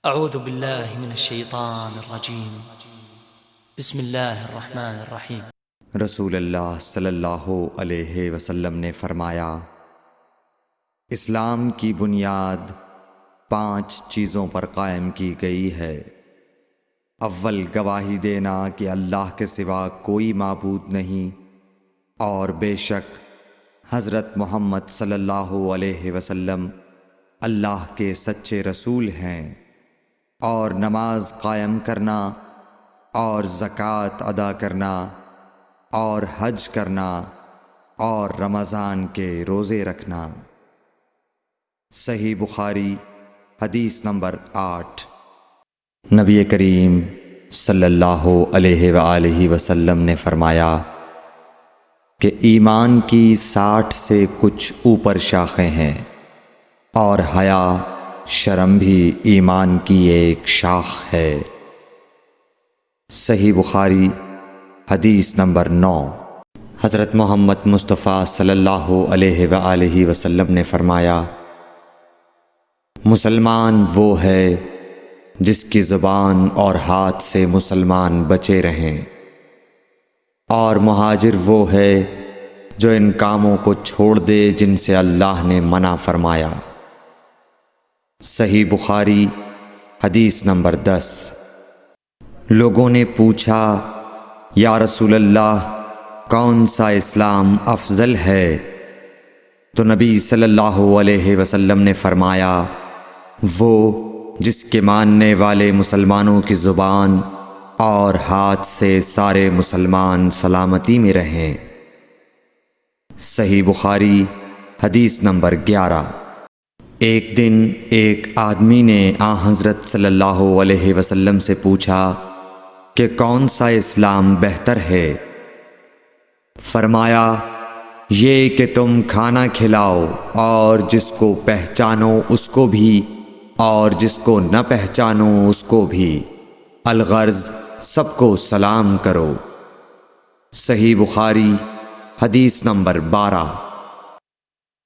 اعوذ باللہ من الشیطان الرجیم بسم اللہ الرحمن الرحیم۔ رسول اللہ صلی اللہ علیہ وسلم نے فرمایا، اسلام کی بنیاد 5 چیزوں پر قائم کی گئی ہے۔ اول، گواہی دینا کہ اللہ کے سوا کوئی معبود نہیں اور بے شک حضرت محمد صلی اللہ علیہ وسلم اللہ کے سچے رسول ہیں، اور نماز قائم کرنا اور زکوٰۃ ادا کرنا اور حج کرنا اور رمضان کے روزے رکھنا۔ صحیح بخاری حدیث نمبر 8۔ نبی کریم صلی اللہ علیہ وآلہ وسلم نے فرمایا کہ ایمان کی 60 سے کچھ اوپر شاخیں ہیں، اور حیا شرم بھی ایمان کی ایک شاخ ہے۔ صحیح بخاری حدیث نمبر 9۔ حضرت محمد مصطفیٰ صلی اللہ علیہ وآلہ وسلم نے فرمایا، مسلمان وہ ہے جس کی زبان اور ہاتھ سے مسلمان بچے رہیں، اور مہاجر وہ ہے جو ان کاموں کو چھوڑ دے جن سے اللہ نے منع فرمایا۔ صحیح بخاری حدیث نمبر 10۔ لوگوں نے پوچھا، یا رسول اللہ، کون سا اسلام افضل ہے؟ تو نبی صلی اللہ علیہ وسلم نے فرمایا، وہ جس کے ماننے والے مسلمانوں کی زبان اور ہاتھ سے سارے مسلمان سلامتی میں رہیں۔ صحیح بخاری حدیث نمبر 11۔ ایک دن ایک آدمی نے حضرت صلی اللہ علیہ وسلم سے پوچھا کہ کون سا اسلام بہتر ہے؟ فرمایا، یہ کہ تم کھانا کھلاؤ اور جس کو پہچانو اس کو بھی اور جس کو نہ پہچانو اس کو بھی، الغرض سب کو سلام کرو۔ صحیح بخاری حدیث نمبر 12۔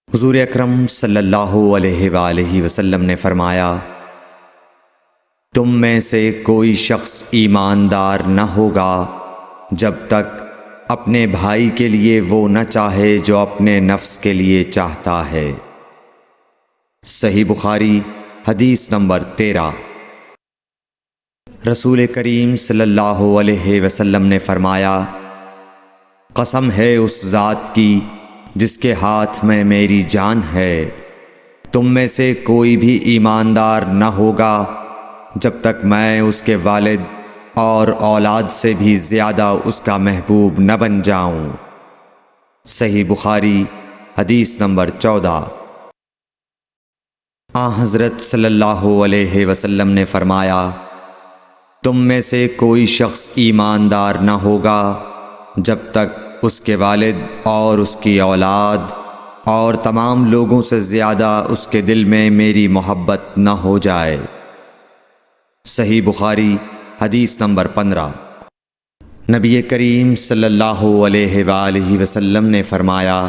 حضور اکرم صلی اللہ علیہ وآلہ وسلم نے فرمایا، تم میں سے کوئی شخص ایماندار نہ ہوگا جب تک اپنے بھائی کے لیے وہ نہ چاہے جو اپنے نفس کے لیے چاہتا ہے۔ صحیح بخاری حدیث نمبر 13۔ رسول کریم صلی اللہ علیہ وسلم نے فرمایا، قسم ہے اس ذات کی جس کے ہاتھ میں میری جان ہے، تم میں سے کوئی بھی ایماندار نہ ہوگا جب تک میں اس کے والد اور اولاد سے بھی زیادہ اس کا محبوب نہ بن جاؤں۔ صحیح بخاری حدیث نمبر 14۔ حضرت صلی اللہ علیہ وسلم نے فرمایا، تم میں سے کوئی شخص ایماندار نہ ہوگا جب تک اس کے والد اور اس کی اولاد اور تمام لوگوں سے زیادہ اس کے دل میں میری محبت نہ ہو جائے۔ صحیح بخاری حدیث نمبر 15۔ نبی کریم صلی اللہ علیہ وآلہ وسلم نے فرمایا،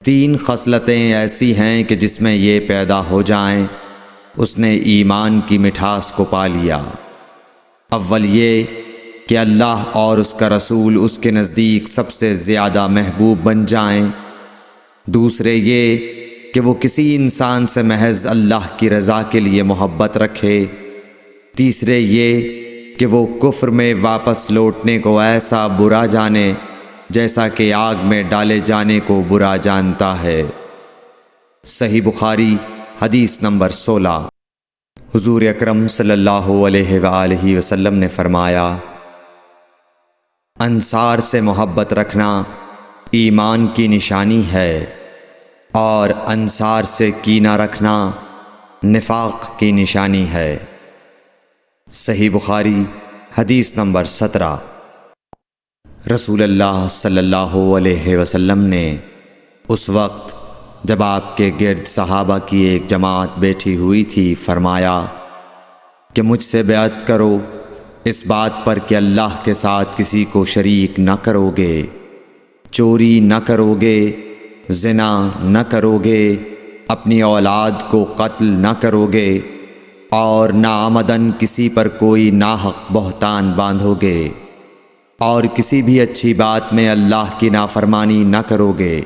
3 خصلتیں ایسی ہیں کہ جس میں یہ پیدا ہو جائیں اس نے ایمان کی مٹھاس کو پا لیا۔ اول یہ کہ اللہ اور اس کا رسول اس کے نزدیک سب سے زیادہ محبوب بن جائیں۔ دوسرے یہ کہ وہ کسی انسان سے محض اللہ کی رضا کے لیے محبت رکھے۔ تیسرے یہ کہ وہ کفر میں واپس لوٹنے کو ایسا برا جانے جیسا کہ آگ میں ڈالے جانے کو برا جانتا ہے۔ صحیح بخاری حدیث نمبر 16۔ حضور اکرم صلی اللہ علیہ وآلہ وسلم نے فرمایا، انصار سے محبت رکھنا ایمان کی نشانی ہے، اور انصار سے کینہ رکھنا نفاق کی نشانی ہے۔ صحیح بخاری حدیث نمبر 17۔ رسول اللہ صلی اللہ علیہ وسلم نے اس وقت جب آپ کے گرد صحابہ کی ایک جماعت بیٹھی ہوئی تھی فرمایا کہ مجھ سے بیعت کرو اس بات پر کہ اللہ کے ساتھ کسی کو شریک نہ کرو گے، چوری نہ کرو گے، زنا نہ کرو گے، اپنی اولاد کو قتل نہ کرو گے، اور ناآمدن کسی پر کوئی ناحق بہتان باندھو گے، اور کسی بھی اچھی بات میں اللہ کی نافرمانی نہ کرو گے۔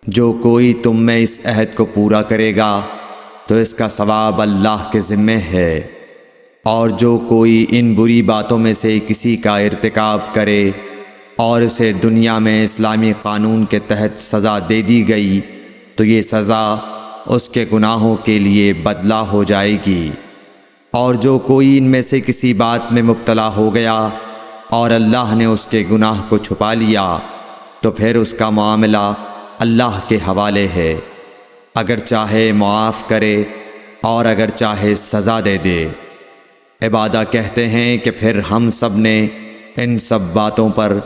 جو کوئی تم میں اس عہد کو پورا کرے گا تو اس کا ثواب اللہ کے ذمے ہے، اور جو کوئی ان بری باتوں میں سے کسی کا ارتکاب کرے اور اسے دنیا میں اسلامی قانون کے تحت سزا دے دی گئی تو یہ سزا اس کے گناہوں کے لیے بدلہ ہو جائے گی، اور جو کوئی ان میں سے کسی بات میں مبتلا ہو گیا اور اللہ نے اس کے گناہ کو چھپا لیا تو پھر اس کا معاملہ اللہ کے حوالے ہے، اگر چاہے معاف کرے اور اگر چاہے سزا دے دے۔ عبادہ کہتے ہیں کہ پھر ہم سب نے ان سب باتوں پر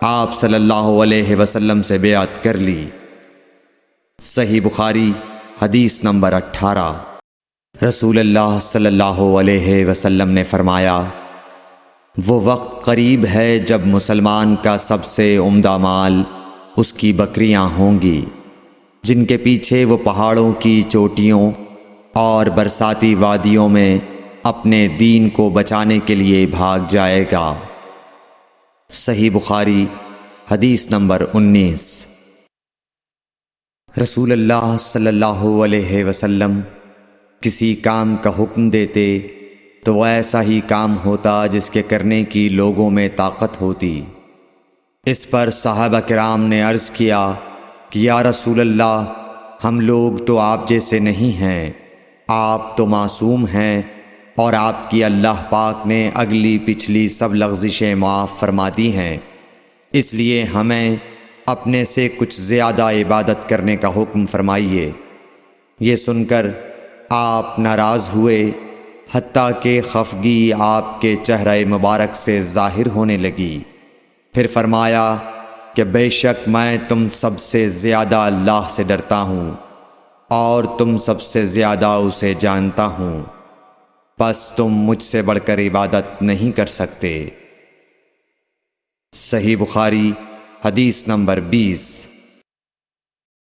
آپ صلی اللہ علیہ وسلم سے بیعت کر لی۔ صحیح بخاری حدیث نمبر 18۔ رسول اللہ صلی اللہ علیہ وسلم نے فرمایا، وہ وقت قریب ہے جب مسلمان کا سب سے عمدہ مال اس کی بکریاں ہوں گی، جن کے پیچھے وہ پہاڑوں کی چوٹیوں اور برساتی وادیوں میں اپنے دین کو بچانے کے لیے بھاگ جائے گا۔ صحیح بخاری حدیث نمبر 19۔ رسول اللہ صلی اللہ علیہ وسلم کسی کام کا حکم دیتے تو وہ ایسا ہی کام ہوتا جس کے کرنے کی لوگوں میں طاقت ہوتی۔ اس پر صحابہ کرام نے عرض کیا کہ یا رسول اللہ، ہم لوگ تو آپ جیسے نہیں ہیں، آپ تو معصوم ہیں اور آپ کی اللہ پاک نے اگلی پچھلی سب لغزشیں معاف فرما دی ہیں، اس لیے ہمیں اپنے سے کچھ زیادہ عبادت کرنے کا حکم فرمائیے۔ یہ سن کر آپ ناراض ہوئے، حتیٰ کہ خفگی آپ کے چہرہ مبارک سے ظاہر ہونے لگی۔ پھر فرمایا کہ بے شک میں تم سب سے زیادہ اللہ سے ڈرتا ہوں اور تم سب سے زیادہ اسے جانتا ہوں، پس تم مجھ سے بڑھ کر عبادت نہیں کر سکتے۔ صحیح بخاری حدیث نمبر 20۔